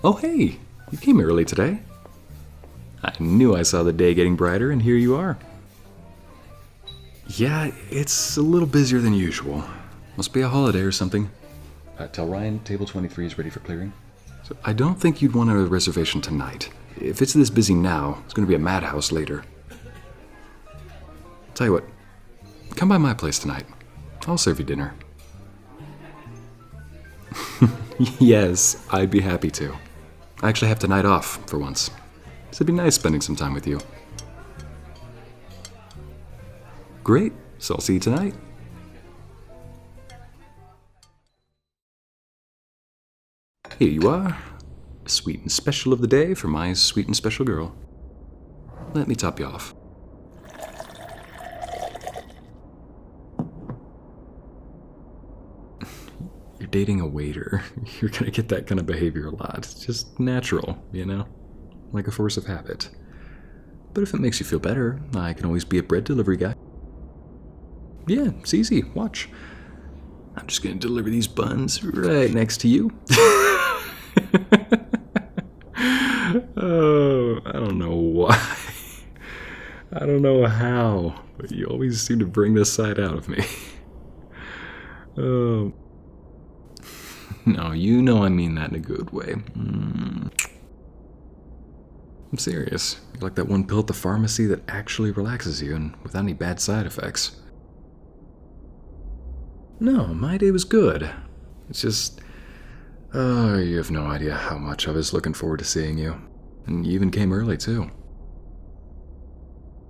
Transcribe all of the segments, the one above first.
Oh hey, you came early today. I knew I saw the day getting brighter, and here you are. Yeah, it's a little busier than usual. Must be a holiday or something. Tell Ryan table 23 is ready for clearing. So I don't think you'd want a reservation tonight. If it's this busy now, it's going to be a madhouse later. Tell you what, come by my place tonight. I'll serve you dinner. Yes, I'd be happy to. I actually have tonight off for once. So it'd be nice spending some time with you. Great, so I'll see you tonight. Here you are. Sweet and special of the day for my sweet and special girl. Let me top you off. You're dating a waiter. You're gonna get that kind of behavior a lot. It's just natural, you know? Like a force of habit. But if it makes you feel better, I can always be a bread delivery guy. Yeah, it's easy. Watch. I'm just gonna deliver these buns right next to you. Oh, I don't know why. I don't know how, but you always seem to bring this side out of me. Oh. No, you know I mean that in a good way. I'm serious. You're like that one pill at the pharmacy that actually relaxes you and without any bad side effects. No, my day was good. It's just... Oh, you have no idea how much I was looking forward to seeing you. And you even came early, too.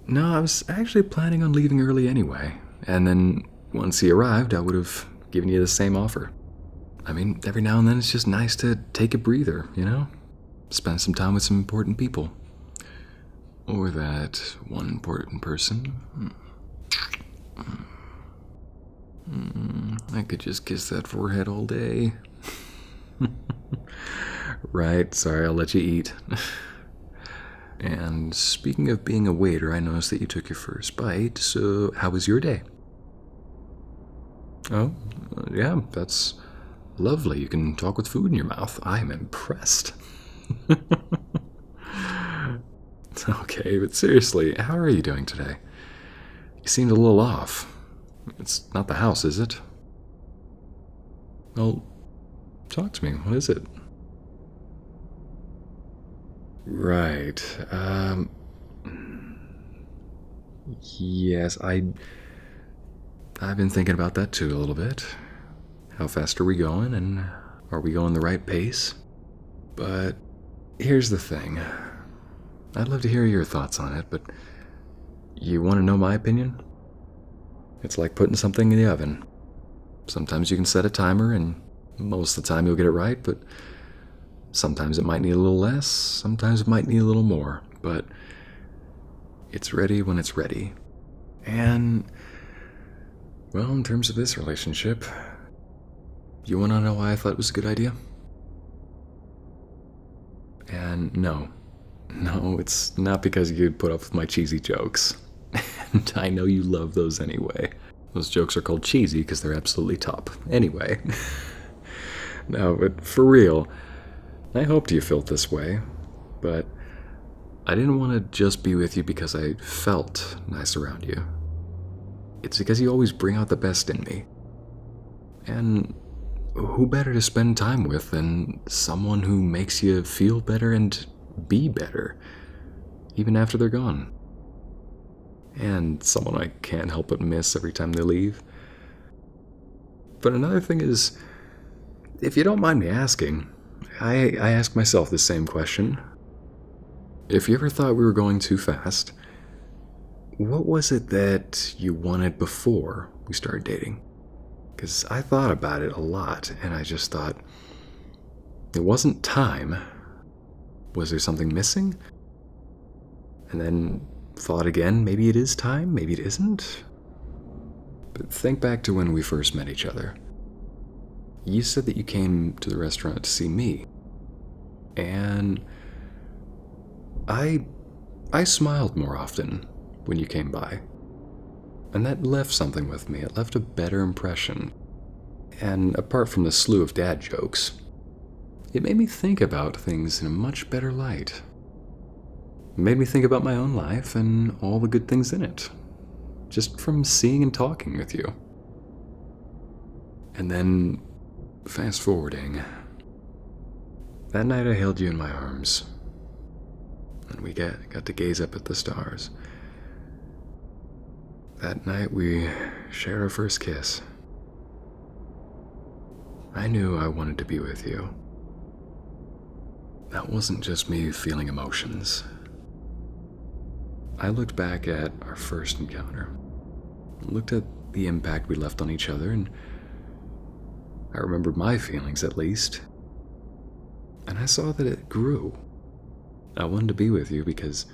No, I was actually planning on leaving early anyway. And then, once he arrived, I would have given you the same offer. I mean, every now and then it's just nice to take a breather, you know? Spend some time with some important people. Or that one important person. I could just kiss that forehead all day. Right, sorry, I'll let you eat. And speaking of being a waiter, I noticed that you took your first bite, so how was your day? Oh, yeah, that's lovely. You can talk with food in your mouth. I'm impressed. Okay, but seriously, how are you doing today? You seemed a little off. It's not the house, is it? Well, talk to me. What is it? Right. Yes, I've been thinking about that too a little bit. How fast are we going, and are we going the right pace? But here's the thing. I'd love to hear your thoughts on it, but you want to know my opinion? It's like putting something in the oven. Sometimes you can set a timer, and most of the time you'll get it right, but sometimes it might need a little less, sometimes it might need a little more, but it's ready when it's ready. And, well, in terms of this relationship, you want to know why I thought it was a good idea? And no, it's not because you'd put up with my cheesy jokes. And I know you love those anyway. Those jokes are called cheesy because they're absolutely top. Anyway. No, but for real, I hoped you felt this way, but I didn't want to just be with you because I felt nice around you. It's because you always bring out the best in me. And who better to spend time with than someone who makes you feel better and be better, even after they're gone. And someone I can't help but miss every time they leave. But another thing is, if you don't mind me asking, I ask myself the same question. If you ever thought we were going too fast, what was it that you wanted before we started dating? Because I thought about it a lot, and I just thought, it wasn't time. Was there something missing? And then thought again, maybe it is time, maybe it isn't. But think back to when we first met each other. You said that you came to the restaurant to see me. And I smiled more often when you came by. And that left something with me. It left a better impression. And apart from the slew of dad jokes, it made me think about things in a much better light. It made me think about my own life and all the good things in it, just from seeing and talking with you. And then, fast forwarding, that night I held you in my arms, and we got to gaze up at the stars. That night we shared our first kiss. I knew I wanted to be with you. That wasn't just me feeling emotions. I looked back at our first encounter, looked at the impact we left on each other, and I remembered my feelings at least. And I saw that it grew. I wanted to be with you because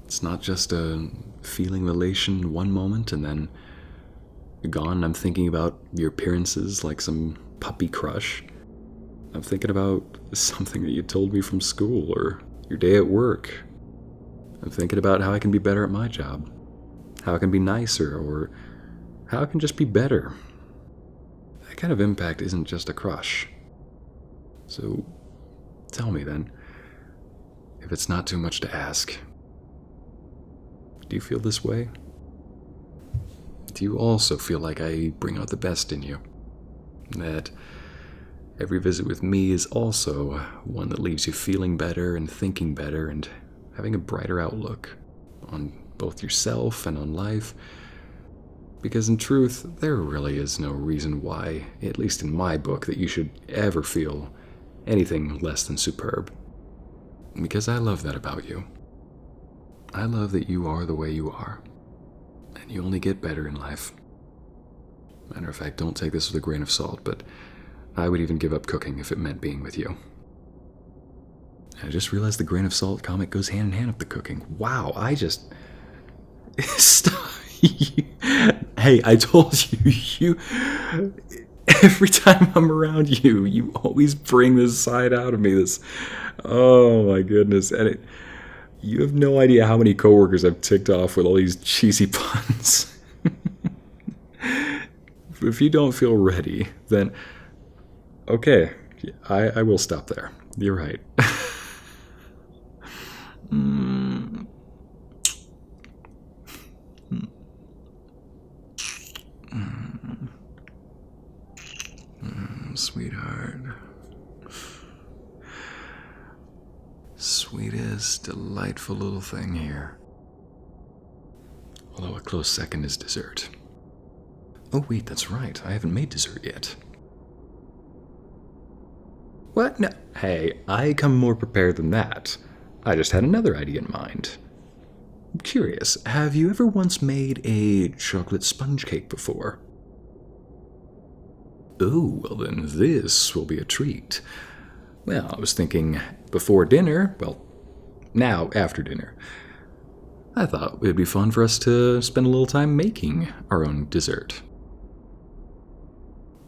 it's not just a feeling relation one moment and then gone and I'm thinking about your appearances like some puppy crush. I'm thinking about something that you told me from school or your day at work. I'm thinking about how I can be better at my job, how I can be nicer, or how I can just be better. That kind of impact isn't just a crush. So tell me then, if it's not too much to ask, do you feel this way? Do you also feel like I bring out the best in you? That every visit with me is also one that leaves you feeling better and thinking better and having a brighter outlook on both yourself and on life? Because in truth, there really is no reason why, at least in my book, that you should ever feel anything less than superb. Because I love that about you. I love that you are the way you are, and you only get better in life. Matter of fact, don't take this with a grain of salt, but I would even give up cooking if it meant being with you. I just realized the grain of salt comic goes hand in hand with the cooking. Wow, I just... Stop. Hey, I told you, every time I'm around you, you always bring this side out of me, this... Oh my goodness, and you have no idea how many coworkers I've ticked off with all these cheesy puns. If you don't feel ready, then... Okay, I will stop there. You're right. Sweetheart. Sweetest, delightful little thing here. Although a close second is dessert. Oh wait, that's right. I haven't made dessert yet. What? No. Hey, I come more prepared than that. I just had another idea in mind. I'm curious, have you ever once made a chocolate sponge cake before? Oh, well then this will be a treat. Well, I was thinking before dinner, well, now after dinner. I thought it'd be fun for us to spend a little time making our own dessert.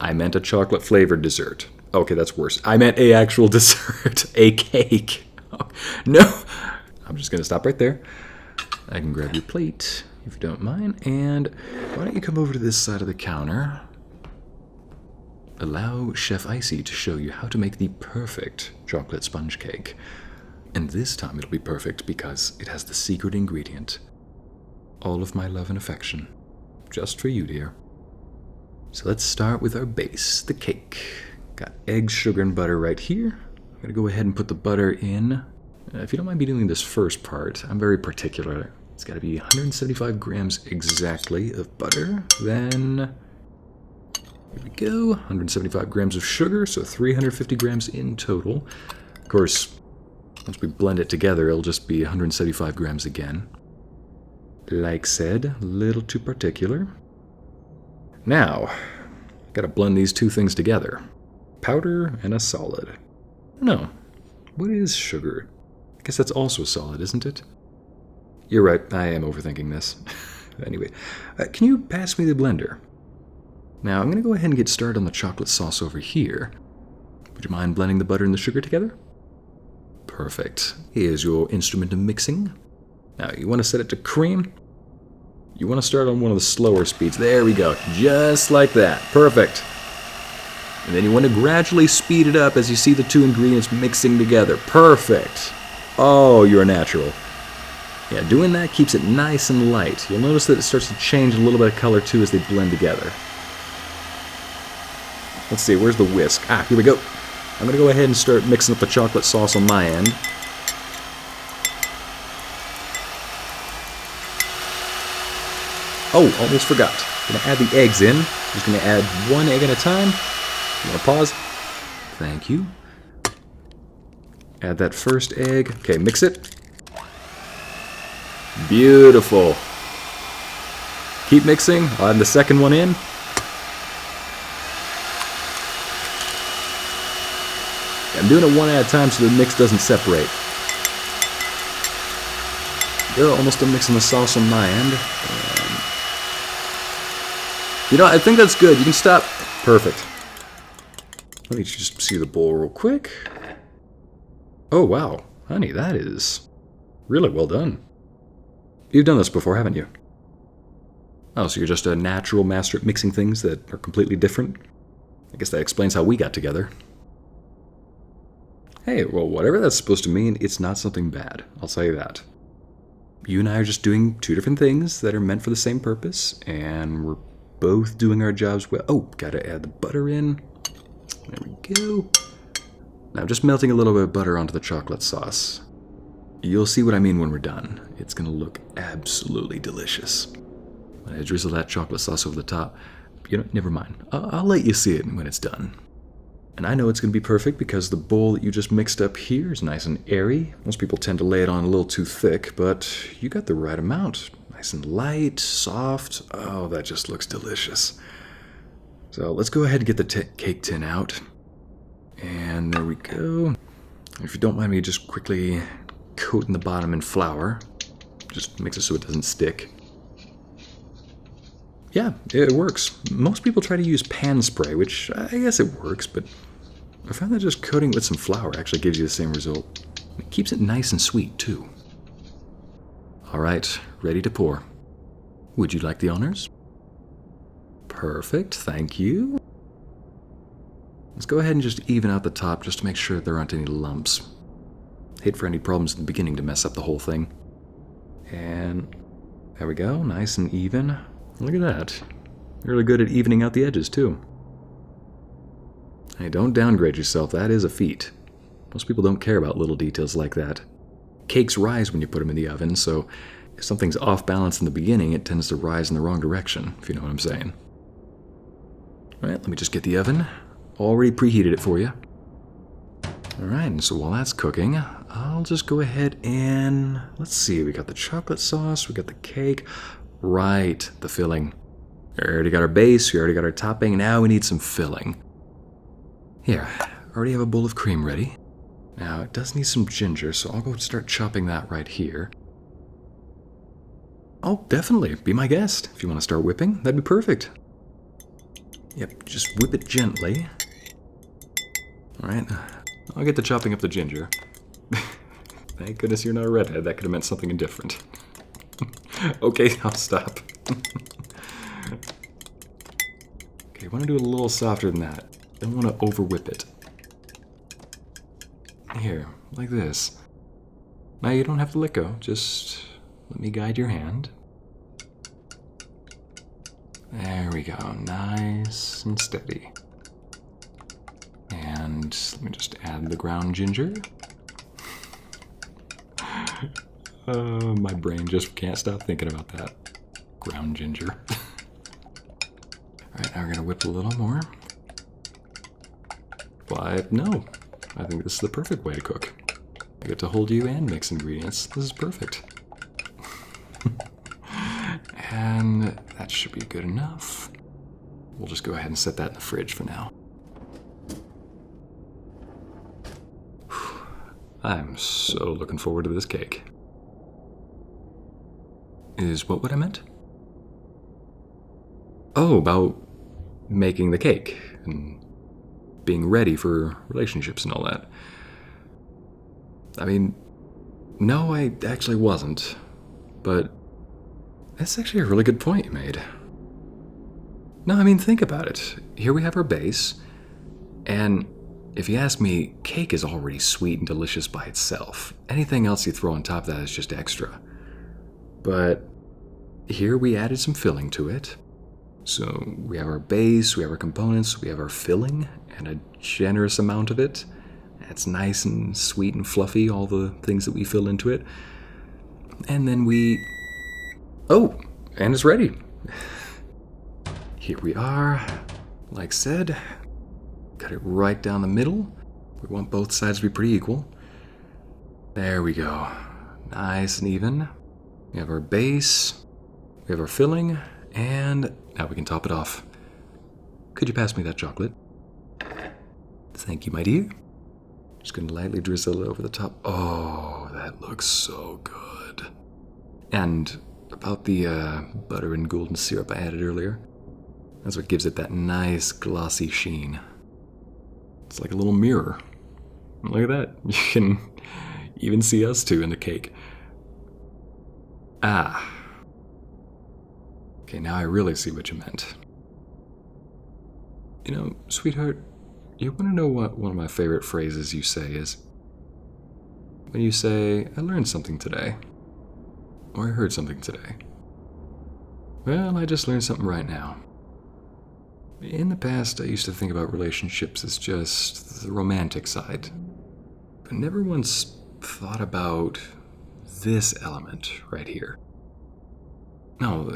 I meant a chocolate-flavored dessert. Okay, that's worse. I meant a actual dessert, a cake. Oh, no, I'm just gonna stop right there. I can grab your plate, if you don't mind, and why don't you come over to this side of the counter? Allow Chef Ycey to show you how to make the perfect chocolate sponge cake. And this time it'll be perfect because it has the secret ingredient. All of my love and affection. Just for you, dear. So let's start with our base, the cake. Got eggs, sugar, and butter right here. I'm gonna go ahead and put the butter in. If you don't mind me doing this first part, I'm very particular. It's gotta be 175 grams exactly of butter. Then, here we go, 175 grams of sugar, so 350 grams in total. Of course, once we blend it together, it'll just be 175 grams again. Like said, a little too particular. Now, gotta blend these two things together. Powder and a solid. No, what is sugar? I guess that's also a solid, isn't it? You're right, I am overthinking this. Anyway, can you pass me the blender? Now, I'm gonna go ahead and get started on the chocolate sauce over here. Would you mind blending the butter and the sugar together? Perfect. Here's your instrument of mixing. Now, you want to set it to cream. You want to start on one of the slower speeds. There we go. Just like that. Perfect. And then you want to gradually speed it up as you see the two ingredients mixing together. Perfect. Oh, you're a natural. Yeah, doing that keeps it nice and light. You'll notice that it starts to change a little bit of color too as they blend together. Let's see, where's the whisk? Ah, here we go. I'm going to go ahead and start mixing up the chocolate sauce on my end. Oh, almost forgot. I'm going to add the eggs in. I'm just going to add one egg at a time. I'm going to pause. Thank you. Add that first egg. Okay, mix it. Beautiful. Keep mixing. I'll add the second one in. I'm doing it one at a time so the mix doesn't separate. You're almost done mixing the sauce on my end. You know, I think that's good. You can stop. Perfect. Let me just see the bowl real quick. Oh, wow. Honey, that is really well done. You've done this before, haven't you? Oh, so you're just a natural master at mixing things that are completely different? I guess that explains how we got together. Hey, well, whatever that's supposed to mean, it's not something bad. I'll tell you that. You and I are just doing two different things that are meant for the same purpose, and we're both doing our jobs well. Oh, gotta add the butter in. There we go. Now, just melting a little bit of butter onto the chocolate sauce. You'll see what I mean when we're done. It's gonna look absolutely delicious. I drizzle that chocolate sauce over the top. You know, never mind. I'll let you see it when it's done. And I know it's gonna be perfect because the bowl that you just mixed up here is nice and airy. Most people tend to lay it on a little too thick, but you got the right amount. Nice and light, soft. Oh, that just looks delicious. So let's go ahead and get the cake tin out. And there we go. If you don't mind me just quickly coating the bottom in flour. Just makes it so it doesn't stick. Yeah, it works. Most people try to use pan spray, which I guess it works, but I found that just coating it with some flour actually gives you the same result. It keeps it nice and sweet, too. Alright, ready to pour. Would you like the honors? Perfect, thank you. Let's go ahead and just even out the top just to make sure there aren't any lumps. Hate for any problems in the beginning to mess up the whole thing. And there we go, nice and even. Look at that. You're really good at evening out the edges, too. Hey, don't downgrade yourself. That is a feat. Most people don't care about little details like that. Cakes rise when you put them in the oven, so if something's off balance in the beginning, it tends to rise in the wrong direction, if you know what I'm saying. Alright, let me just get the oven. Already preheated it for you. Alright, and so while that's cooking, I'll just go ahead and... let's see, we got the chocolate sauce, we got the cake. Right, the filling. We already got our base, we already got our topping, now we need some filling. Here, I already have a bowl of cream ready. Now, it does need some ginger, so I'll go start chopping that right here. Oh, definitely, be my guest. If you want to start whipping, that'd be perfect. Yep, just whip it gently. Alright, I'll get to chopping up the ginger. Thank goodness you're not a redhead, that could have meant something different. Okay, I'll stop. Okay, I want to do it a little softer than that. Don't want to over whip it. Here, like this. Now you don't have to let go, just let me guide your hand. There we go, nice and steady. And let me just add the ground ginger. My brain just can't stop thinking about that. Ground ginger. Alright, now we're gonna whip a little more. But no, I think this is the perfect way to cook. I get to hold you and mix ingredients. This is perfect. And that should be good enough. We'll just go ahead and set that in the fridge for now. I'm so looking forward to this cake. Is what I meant? Oh, about making the cake and being ready for relationships and all that. I mean, no, I actually wasn't. But that's actually a really good point you made. No, I mean, think about it. Here we have our base. And if you ask me, cake is already sweet and delicious by itself. Anything else you throw on top of that is just extra. But here we added some filling to it. So we have our base, we have our components, we have our filling, and a generous amount of it. It's nice and sweet and fluffy, all the things that we fill into it. And then oh, and it's ready. Here we are. Like said, cut it right down the middle. We want both sides to be pretty equal. There we go. Nice and even. We have our base, we have our filling, and now we can top it off. Could you pass me that chocolate? Thank you, my dear. Just gonna lightly drizzle it over the top. Oh, that looks so good. And about the butter and golden syrup I added earlier, that's what gives it that nice glossy sheen. It's like a little mirror. Look at that. You can even see us two in the cake. Ah. Okay, now I really see what you meant. You know, sweetheart, you want to know what one of my favorite phrases you say is? When you say, I learned something today. Or I heard something today. Well, I just learned something right now. In the past, I used to think about relationships as just the romantic side. But never once thought about this element right here. No,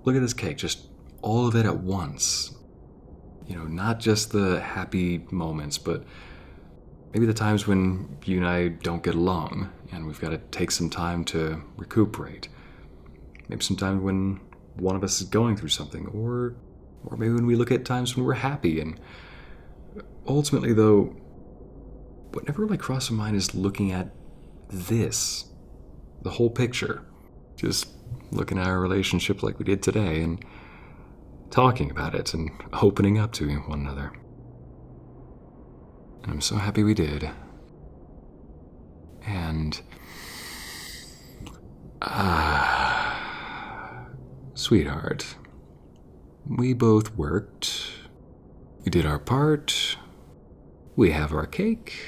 look at this cake, just all of it at once. You know, not just the happy moments, but maybe the times when you and I don't get along and we've got to take some time to recuperate. Maybe some time when one of us is going through something, or maybe when we look at times when we're happy. And ultimately, though, what never really crossed my mind is looking at this, the whole picture. Just looking at our relationship like we did today and talking about it and opening up to one another. And I'm so happy we did. And sweetheart, we both worked. We did our part. We have our cake.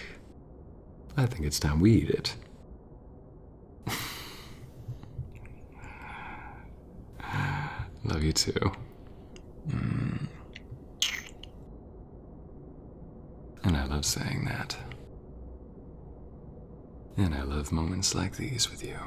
I think it's time we eat it. Love you too. And I love saying that. And I love moments like these with you.